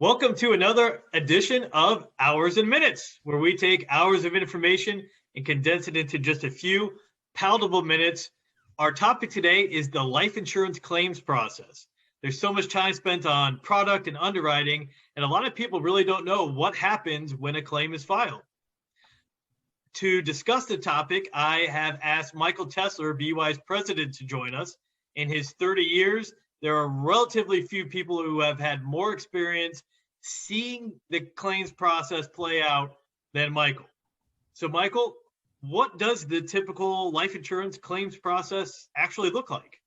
Welcome to another edition of Hours and Minutes, where we take hours of information and condense it into just a few palatable minutes. Our topic today is the life insurance claims process. There's so much time spent on product and underwriting, and a lot of people really don't know what happens when a claim is filed. To discuss the topic, I have asked Michael Tessler, BUI's president, to join us. In his 30 years, there are relatively few people who have had more experience seeing the claims process play out than Michael. So, Michael, what does the typical life insurance claims process actually look like?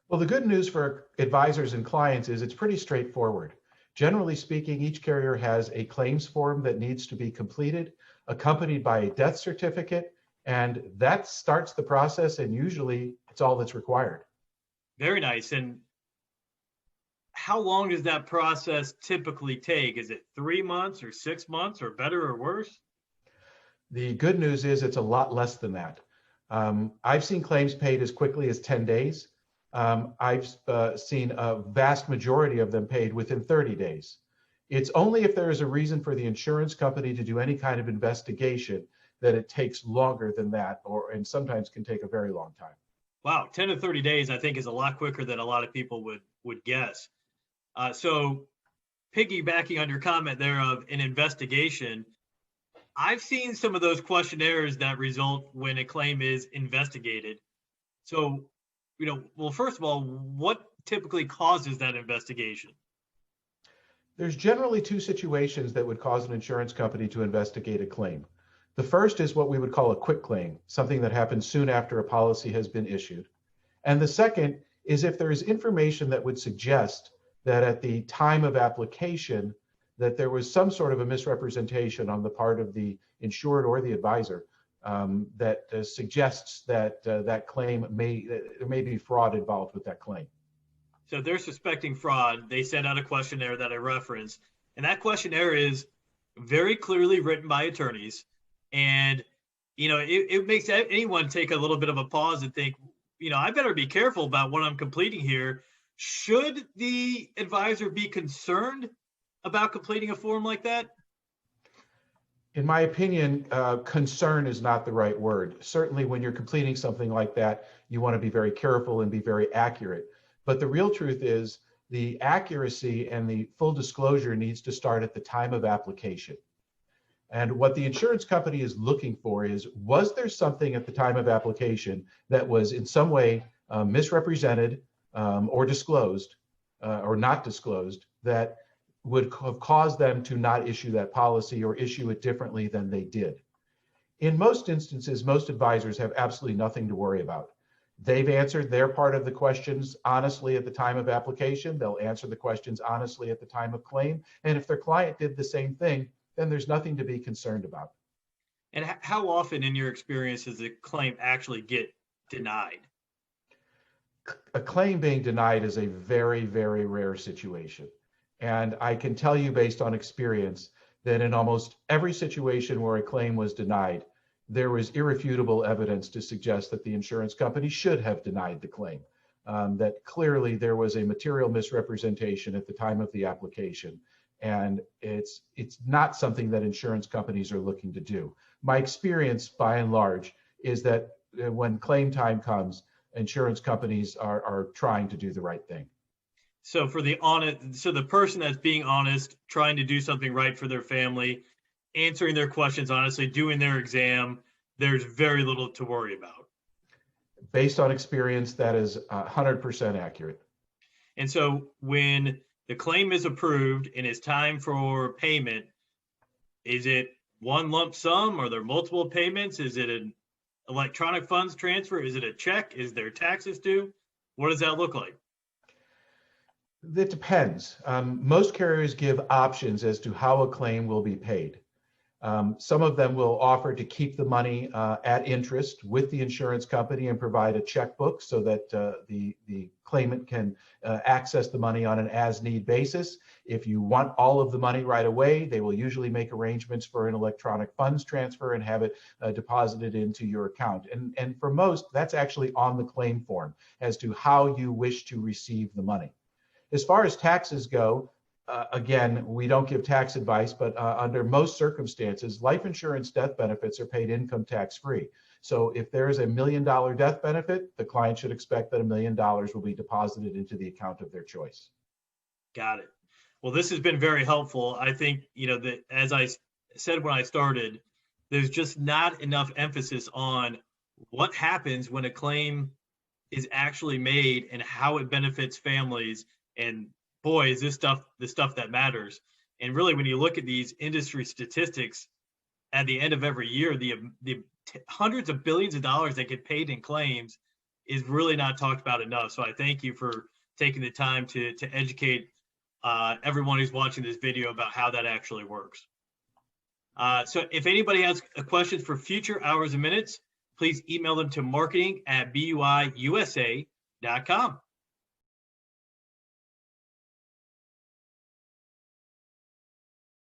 Well, the good news for advisors and clients is it's pretty straightforward. Generally speaking, each carrier has a claims form that needs to be completed, accompanied by a death certificate, and that starts the process, and usually it's all that's required. Very nice. And how long does that process typically take? Is it 3 months or 6 months or better or worse? The good news is it's a lot less than that. I've seen claims paid as quickly as 10 days. I've seen a vast majority of them paid within 30 days. It's only if there is a reason for the insurance company to do any kind of investigation that it takes longer than that, and sometimes can take a very long time. Wow, 10 to 30 days, I think, is a lot quicker than a lot of people would guess. So piggybacking on your comment there of an investigation, I've seen some of those questionnaires that result when a claim is investigated. So, well, first of all, what typically causes that investigation? There's generally two situations that would cause an insurance company to investigate a claim. The first is what we would call a quick claim, something that happens soon after a policy has been issued. And the second is if there is information that would suggest that at the time of application, that there was some sort of a misrepresentation on the part of the insured or the advisor that suggests that that claim there may be fraud involved with that claim. So they're suspecting fraud. They sent out a questionnaire that I referenced, and that questionnaire is very clearly written by attorneys. And, it makes anyone take a little bit of a pause and think, I better be careful about what I'm completing here. Should the advisor be concerned about completing a form like that? In my opinion, concern is not the right word. Certainly when you're completing something like that, you want to be very careful and be very accurate. But the real truth is the accuracy and the full disclosure needs to start at the time of application. And what the insurance company is looking for is, was there something at the time of application that was in some way misrepresented or disclosed or not disclosed that would have caused them to not issue that policy or issue it differently than they did. In most instances, most advisors have absolutely nothing to worry about. They've answered their part of the questions honestly at the time of application. They'll answer the questions honestly at the time of claim. And if their client did the same thing, then there's nothing to be concerned about. And how often in your experience does the claim actually get denied? A claim being denied is a very, very rare situation. And I can tell you based on experience that in almost every situation where a claim was denied, there was irrefutable evidence to suggest that the insurance company should have denied the claim, that clearly there was a material misrepresentation at the time of the application. And it's not something that insurance companies are looking to do. My experience, by and large, is that when claim time comes, insurance companies are trying to do the right thing. So the person that's being honest, trying to do something right for their family, answering their questions honestly, doing their exam, there's very little to worry about. Based on experience, that is 100% accurate. And so when the claim is approved and it's time for payment, is it one lump sum? Are there multiple payments? Is it an electronic funds transfer? Is it a check? Is there taxes due? What does that look like? It depends. Most carriers give options as to how a claim will be paid. Some of them will offer to keep the money at interest with the insurance company and provide a checkbook so that the claimant can access the money on an as-need basis. If you want all of the money right away, they will usually make arrangements for an electronic funds transfer and have it deposited into your account. And for most, that's actually on the claim form as to how you wish to receive the money. As far as taxes go, again, we don't give tax advice, but under most circumstances, life insurance death benefits are paid income tax free. So if there is $1 million death benefit, the client should expect that $1 million will be deposited into the account of their choice. Got it. Well, this has been very helpful. I think, that as I said when I started, there's just not enough emphasis on what happens when a claim is actually made and how it benefits families. And boy, is this stuff the stuff that matters. And really, when you look at these industry statistics at the end of every year, the hundreds of billions of dollars that get paid in claims is really not talked about enough. So I thank you for taking the time to educate everyone who's watching this video about how that actually works. So if anybody has questions for future Hours and Minutes, please email them to marketing@buiusa.com.